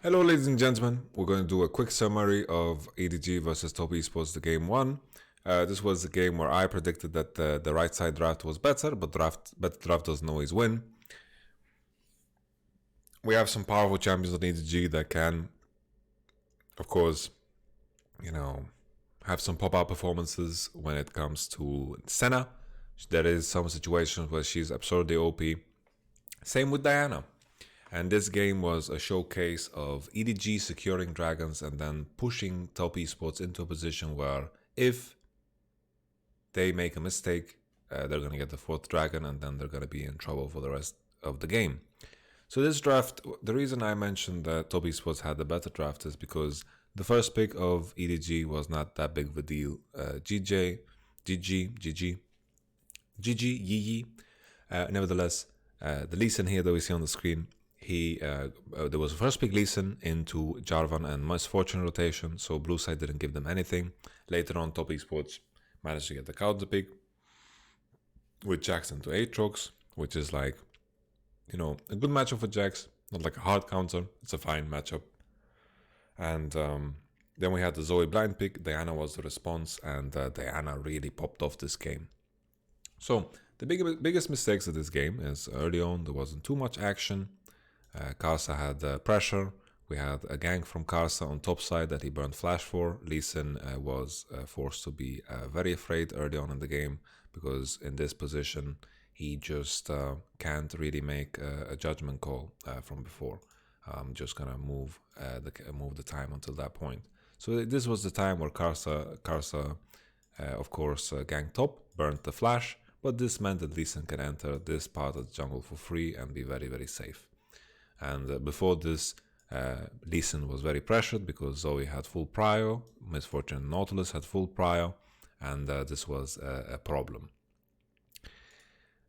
Hello ladies and gentlemen, we're going to do a quick summary of EDG versus Top Esports, the game 1. This was the game where I predicted that the right side draft was better, but draft doesn't always win. We have some powerful champions on EDG that can, of course, have some pop-out performances when it comes to Senna. There is some situations where she's absurdly OP. Same with Diana. And this game was a showcase of EDG securing dragons and then pushing Top Esports into a position where if they make a mistake, they're going to get the fourth dragon and then they're going to be in trouble for the rest of the game. So this draft, the reason I mentioned that Top Esports had the better draft is because the first pick of EDG was not that big of a deal. GG, Yi. Nevertheless, the Lee Sin here that we see on the screen, there was a first pick Lee Sin into Jarvan and Misfortune rotation, so blue side didn't give them anything. Later on, Top Esports managed to get the counter pick with Jax into Aatrox, which is like, a good matchup for Jax, not like a hard counter, it's a fine matchup. And then we had the Zoe blind pick, Diana was the response, and Diana really popped off this game. So the biggest mistakes of this game is early on there wasn't too much action. Karsa had pressure. We had a gank from Karsa on top side that he burned flash for. Lee Sin was forced to be very afraid early on in the game because in this position he just can't really make a judgment call from before. Just gonna move the time until that point. So this was the time where Karsa of course ganked top, burned the flash, but this meant that Lee Sin can enter this part of the jungle for free and be very, very safe. And before this, Lee Sin was very pressured because Zoe had full prio, Misfortune and Nautilus had full prio, and this was a problem.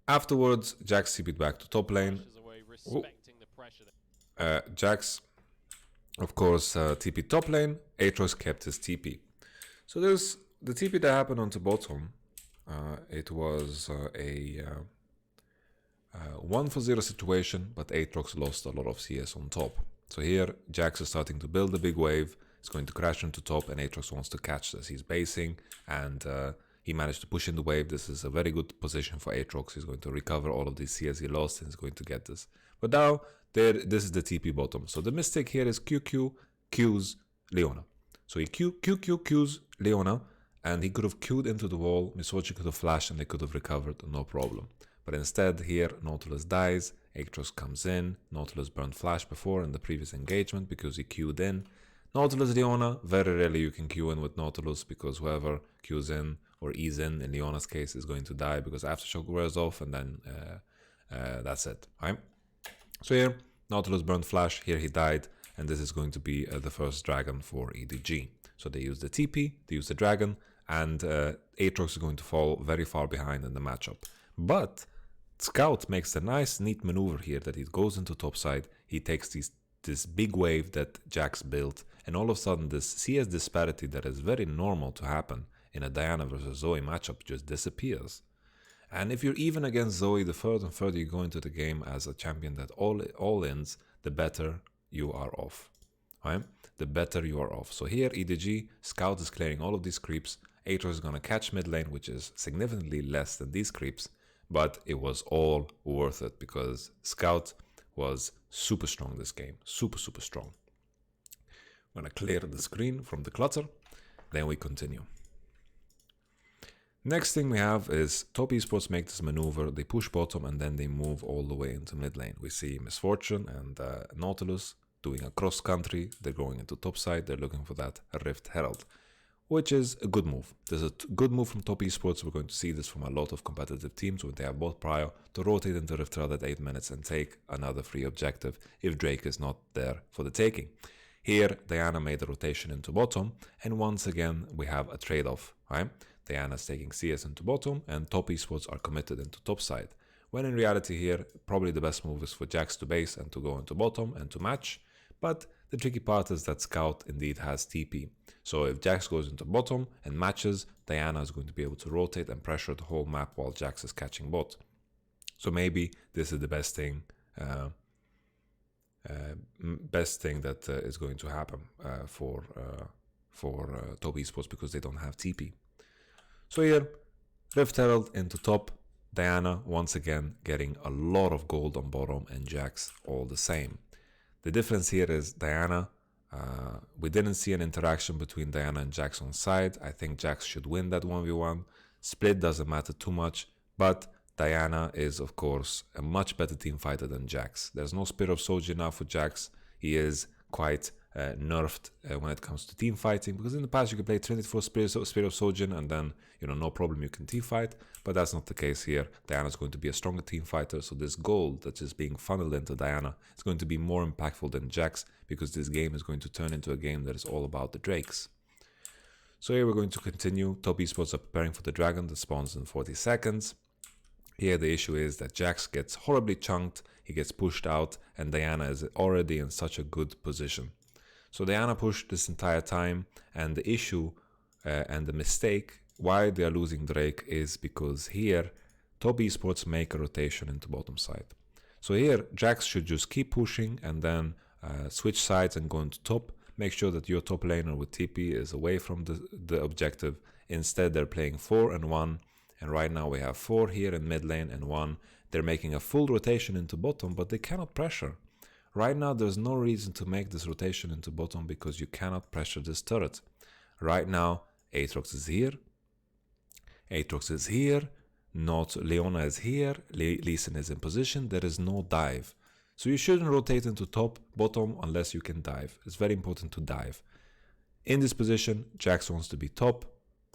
Afterwards, Jax TP'd back to top lane. Jax, of course, TP'd top lane. Aatrox kept his TP. So there's the TP that happened onto bottom. It was a 1-for-0 situation, but Aatrox lost a lot of CS on top. So here, Jax is starting to build a big wave. He's going to crash into top, and Aatrox wants to catch this. He's basing, and he managed to push in the wave. This is a very good position for Aatrox. He's going to recover all of these CS he lost, and he's going to get this. But now, this is the TP bottom. So the mistake here is QQ Qs Leona. So he Qs Leona, and he could have queued into the wall. Misfortune could have flashed, and they could have recovered, no problem. But instead here, Nautilus dies, Aatrox comes in, Nautilus burned flash before in the previous engagement because he queued in. Nautilus Leona, very rarely you can queue in with Nautilus because whoever queues in or E's in Leona's case is going to die because Aftershock wears off and then that's it, right? So here, Nautilus burned flash, here he died, and this is going to be the first dragon for EDG. So they use the TP, they use the dragon, and Aatrox is going to fall very far behind in the matchup. But Scout makes a nice, neat maneuver here that he goes into top side. He takes this big wave that Jax built, and all of a sudden this CS disparity that is very normal to happen in a Diana versus Zoe matchup just disappears. And if you're even against Zoe, the further and further you go into the game as a champion that all ends, the better you are off. Right? The better you are off. So here, EDG, Scout is clearing all of these creeps. Aatrox is going to catch mid lane, which is significantly less than these creeps. But it was all worth it because Scout was super strong this game. Super, super strong. I'm going to clear the screen from the clutter. Then we continue. Next thing we have is Top Esports make this maneuver. They push bottom and then they move all the way into mid lane. We see Misfortune and Nautilus doing a cross country. They're going into top side. They're looking for that Rift Herald, which is a good move. There's a good move from Top Esports. We're going to see this from a lot of competitive teams when they have both prio to rotate into Rift Herald at 8 minutes and take another free objective if Drake is not there for the taking. Here, Diana made a rotation into bottom, and once again, we have a trade-off, right? Diana's taking CS into bottom, and Top Esports are committed into top side. When in reality here, probably the best move is for Jax to base and to go into bottom and to match. But the tricky part is that Scout indeed has TP. So if Jax goes into bottom and matches, Diana is going to be able to rotate and pressure the whole map while Jax is catching bot. So maybe this is the best thing best thing that is going to happen for top esports, because they don't have TP. So here, Rift Herald into top, Diana once again getting a lot of gold on bottom, and Jax all the same. The difference here is Diana, we didn't see an interaction between Diana and Jax on side. I think Jax should win that 1v1. Split doesn't matter too much, but Diana is, of course, a much better team fighter than Jax. There's no Spirit of Soldier now for Jax. He is quite nerfed when it comes to team fighting, because in the past you could play Trinity for Spirit of Soldier and then, no problem, you can team fight, but that's not the case here. Diana is going to be a stronger team fighter, so this gold that is being funneled into Diana is going to be more impactful than Jax, because this game is going to turn into a game that is all about the Drakes. So here we're going to continue. Top esports are preparing for the dragon that spawns in 40 seconds. Here the issue is that Jax gets horribly chunked, he gets pushed out, and Diana is already in such a good position. So Diana pushed this entire time, and the issue and the mistake why they are losing Drake is because here top esports make a rotation into bottom side. So here Jax should just keep pushing and then switch sides and go into top. Make sure that your top laner with TP is away from the objective. Instead they're playing 4 and 1, and right now we have 4 here in mid lane and 1. They're making a full rotation into bottom, but they cannot pressure. Right now there's no reason to make this rotation into bottom because you cannot pressure this turret. Right now Aatrox is here, not Leona is here, Lee Sin is in position, there is no dive. So you shouldn't rotate into top, bottom unless you can dive. It's very important to dive. In this position, Jax wants to be top,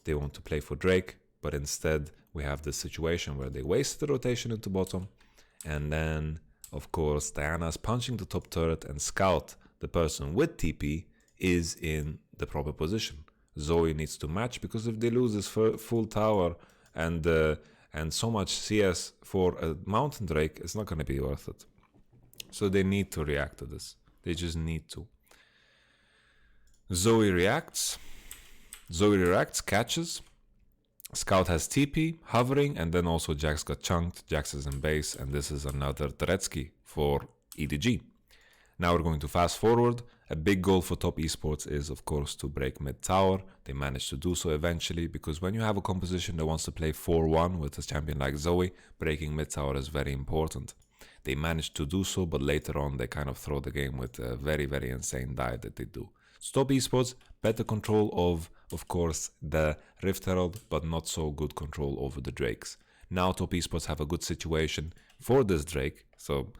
they want to play for Drake, but instead we have this situation where they wasted the rotation into bottom, and then of course Diana's punching the top turret, and Scout, the person with TP, is in the proper position. Zoe needs to match, because if they lose this full tower and so much CS for a Mountain Drake, it's not going to be worth it. So they need to react to this. They just need to. Zoe reacts, catches. Scout has TP, hovering, and then also Jax got chunked. Jax is in base, and this is another Turetsky for EDG. Now we're going to fast forward. A big goal for top esports is, of course, to break mid tower. They managed to do so eventually, because when you have a composition that wants to play 4-1 with a champion like Zoe, breaking mid tower is very important. They managed to do so, but later on they kind of throw the game with a very, very insane dive that they do. So top esports, better control of course, the Rift Herald, but not so good control over the Drakes. Now top esports have a good situation for this Drake, so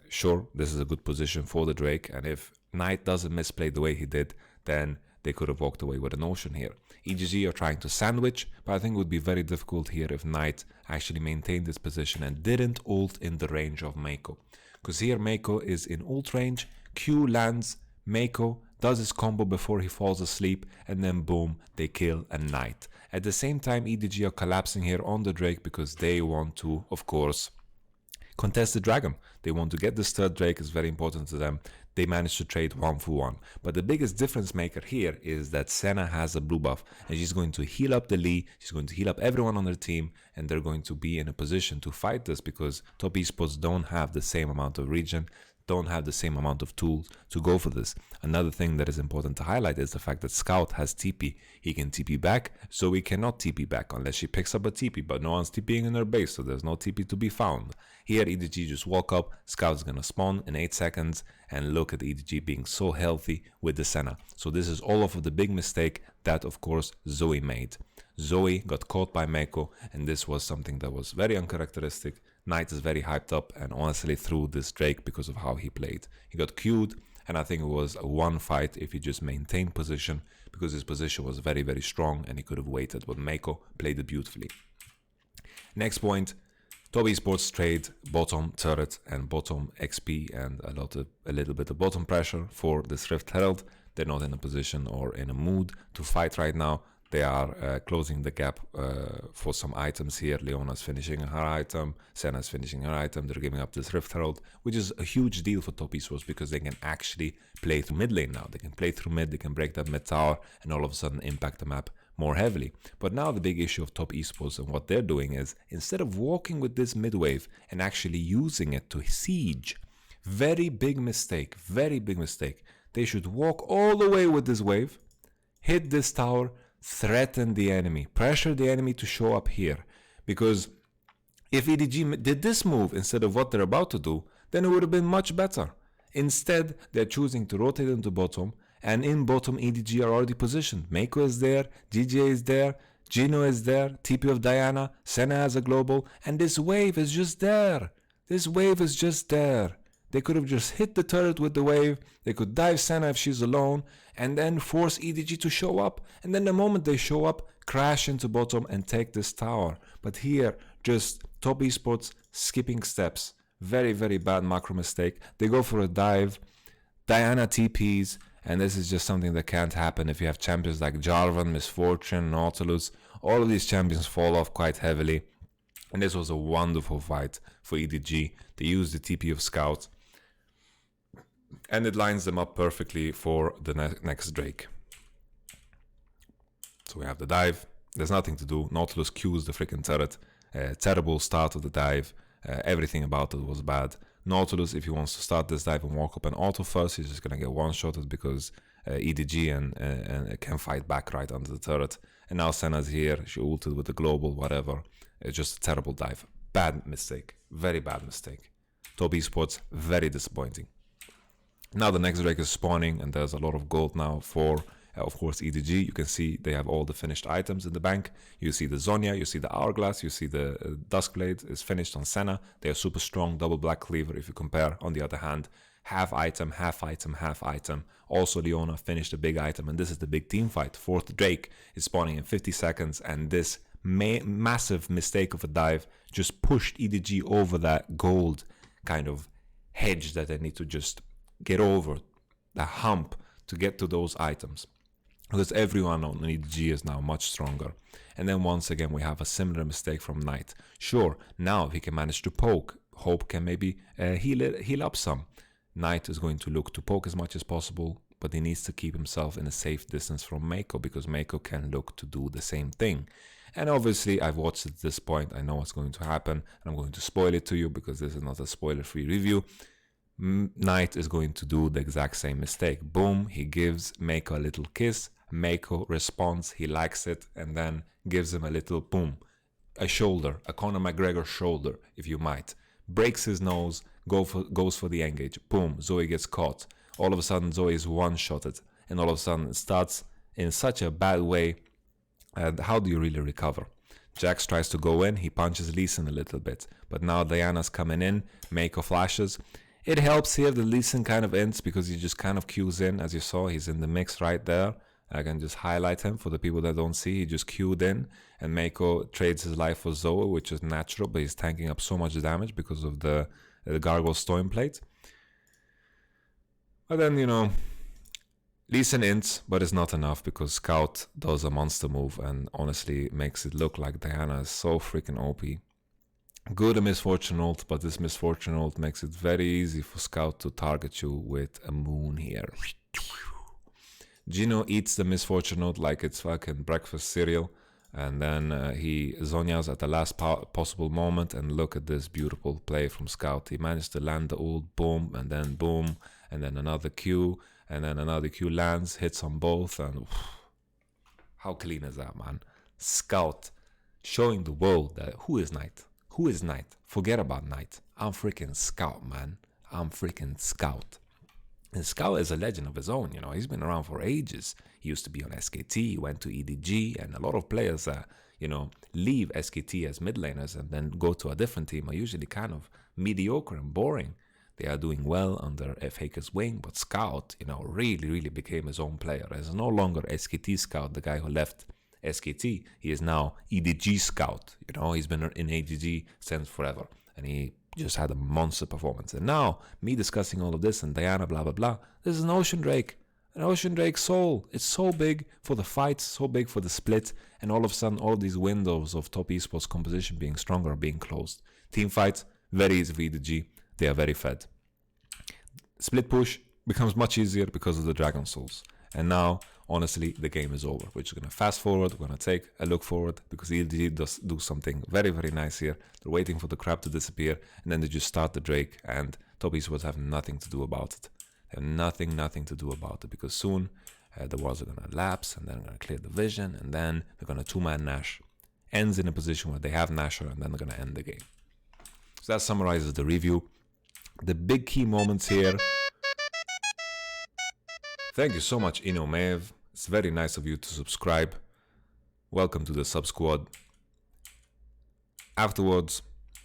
sure, this is a good position for the Drake, and if Knight doesn't misplay the way he did, then they could have walked away with an ocean here. EDG are trying to sandwich, but I think it would be very difficult here if Knight actually maintained this position and didn't ult in the range of Mako. Because here Mako is in ult range, Q lands, Mako does his combo before he falls asleep, and then boom, they kill a Knight. At the same time, EDG are collapsing here on the Drake because they want to, of course, contest the dragon. They want to get this third Drake, is very important to them. They managed to trade 1-for-1. But the biggest difference maker here is that Senna has a blue buff, and she's going to heal up the Lee, she's going to heal up everyone on their team, and they're going to be in a position to fight this, because top esports don't have the same amount of regen, don't have the same amount of tools to go for this. Another thing that is important to highlight is the fact that Scout has TP. He can TP back, so he cannot TP back unless she picks up a TP, but no one's TPing in her base, so there's no TP to be found. Here EDG just walk up, Scout's gonna spawn in 8 seconds, and look at EDG being so healthy with the Senna. So this is all of the big mistake that, of course, Zoe made. Zoe got caught by Mako, and this was something that was very uncharacteristic. Knight is very hyped up and honestly threw this Drake because of how he played. He got queued, and I think it was a one fight if he just maintained position, because his position was very, very strong and he could have waited, but Mako played it beautifully. Next point, top esports trade bottom turret and bottom XP and a little bit of bottom pressure for this Rift Herald. They're not in a position or in a mood to fight right now. They are closing the gap for some items here. Leona's finishing her item, Senna's finishing her item. They're giving up this Rift Herald, which is a huge deal for top esports because they can actually play through mid lane now. They can play through mid, they can break that mid tower, and all of a sudden impact the map more heavily. But now the big issue of top esports and what they're doing is, instead of walking with this mid wave and actually using it to siege Very big mistake, very big mistake. They should walk all the way with this wave, hit this tower, threaten the enemy, pressure the enemy to show up here. Because if EDG did this move instead of what they're about to do, then it would have been much better. Instead, they're choosing to rotate into bottom, and in bottom EDG are already positioned. Meiko is there, GGA is there, Gino is there, TP of Diana, Senna has a global, and this wave is just there. This wave is just there. They could have just hit the turret with the wave, they could dive Senna if she's alone, and then force EDG to show up, and then the moment they show up, crash into bottom and take this tower. But here, just top esports skipping steps. Very, very bad macro mistake. They go for a dive, Diana TPs, and this is just something that can't happen if you have champions like Jarvan, Misfortune, Nautilus. All of these champions fall off quite heavily. And this was a wonderful fight for EDG. They used the TP of Scout, and it lines them up perfectly for the next Drake. So we have the dive. There's nothing to do. Nautilus cues the freaking turret. Terrible start of the dive. Everything about it was bad. Nautilus, if he wants to start this dive and walk up an auto first, he's just going to get one-shotted because EDG and can fight back right under the turret. And now Senna's here. She ulted with the global, whatever. It's just a terrible dive. Bad mistake. Very bad mistake. Top esports, very disappointing. Now the next Drake is spawning, and there's a lot of gold now for, of course, EDG. You can see they have all the finished items in the bank. You see the Zonya, you see the Hourglass, you see the Duskblade is finished on Senna. They are super strong, double Black Cleaver if you compare. On the other hand, half item, half item, half item. Also, Leona finished a big item, and this is the big team fight. Fourth Drake is spawning in 50 seconds, and this massive mistake of a dive just pushed EDG over that gold kind of hedge that they need to just get over, the hump to get to those items. Because everyone on EDG is now much stronger. And then once again we have a similar mistake from Knight. Sure, now if he can manage to poke, Hope can maybe heal up some. Knight is going to look to poke as much as possible, but he needs to keep himself in a safe distance from Meiko, because Meiko can look to do the same thing. And obviously I've watched at this point, I know what's going to happen, and I'm going to spoil it to you because this is not a spoiler-free review. Knight is going to do the exact same mistake. Boom, he gives Meiko a little kiss, Meiko responds, he likes it, and then gives him a little boom, a shoulder, a Conor McGregor shoulder, if you might. Breaks his nose, goes for the engage, boom, Zoe gets caught. All of a sudden Zoe is one-shotted, and all of a sudden it starts in such a bad way. And how do you really recover? Jax tries to go in, he punches Lee Sin a little bit, but now Diana's coming in, Meiko flashes. It helps here that Lee Sin kind of ends because he just kind of cues in, as you saw, he's in the mix right there. I can just highlight him for the people that don't see. He just queued in, and Meiko trades his life for Zoe, which is natural, but he's tanking up so much damage because of the Gargoyle Storm Plate. But then, you know, Lee Sin ints, but it's not enough because Scout does a monster move and honestly makes it look like Diana is so freaking OP. Good a Misfortune ult, but this Misfortune ult makes it very easy for Scout to target you with a moon here. Gino eats the Misfortune ult like it's fucking breakfast cereal, and then he Zonya's at the last possible moment, and look at this beautiful play from Scout. He managed to land the ult, boom, and then another Q, and then another Q lands, hits on both, and how clean is that, man? Scout showing the world that who is Knight? Who is Knight? Forget about Knight. I'm freaking Scout, man. I'm freaking Scout. And Scout is a legend of his own, you know. He's been around for ages. He used to be on SKT, he went to EDG, and a lot of players that, you know, leave SKT as mid laners and then go to a different team are usually kind of mediocre and boring. They are doing well under Faker's wing, but Scout, you know, really became his own player. He's no longer SKT Scout, the guy who left SKT. He is now EDG Scout. You know, he's been in EDG since forever, and he just had a monster performance. And now, me discussing all of this and Diana, blah, blah, blah, this is an Ocean Drake. An Ocean Drake soul. It's so big for the fights, so big for the split, and all of a sudden, all these windows of top esports composition being stronger are being closed. Team fights, very easy for EDG. They are very fed. Split push becomes much easier because of the Dragon Souls. And now, honestly, the game is over. We're just going to fast forward. We're going to take a look forward because EDG does do something very nice here. They're waiting for the crab to disappear, and then they just start the Drake, and top esports have nothing to do about it. They have nothing to do about it, because soon the wards are going to lapse, and then they're going to clear the vision, and then they're going to two-man Nash. Ends in a position where they have Nasher, and then they're going to end the game. So that summarizes the review. The big key moments here. Thank you so much, Inomev. It's very nice of you to subscribe. Welcome to the sub squad. Afterwards,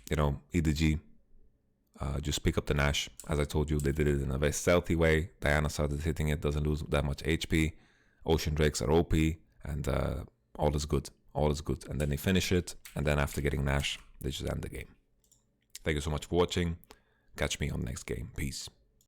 you know, EDG, just pick up the Nash. As I told you, they did it in a very stealthy way. Diana started hitting it, doesn't lose that much HP. Ocean Drakes are OP, and all is good. All is good. And then they finish it, and then after getting Nash, they just end the game. Thank you so much for watching. Catch me on the next game. Peace.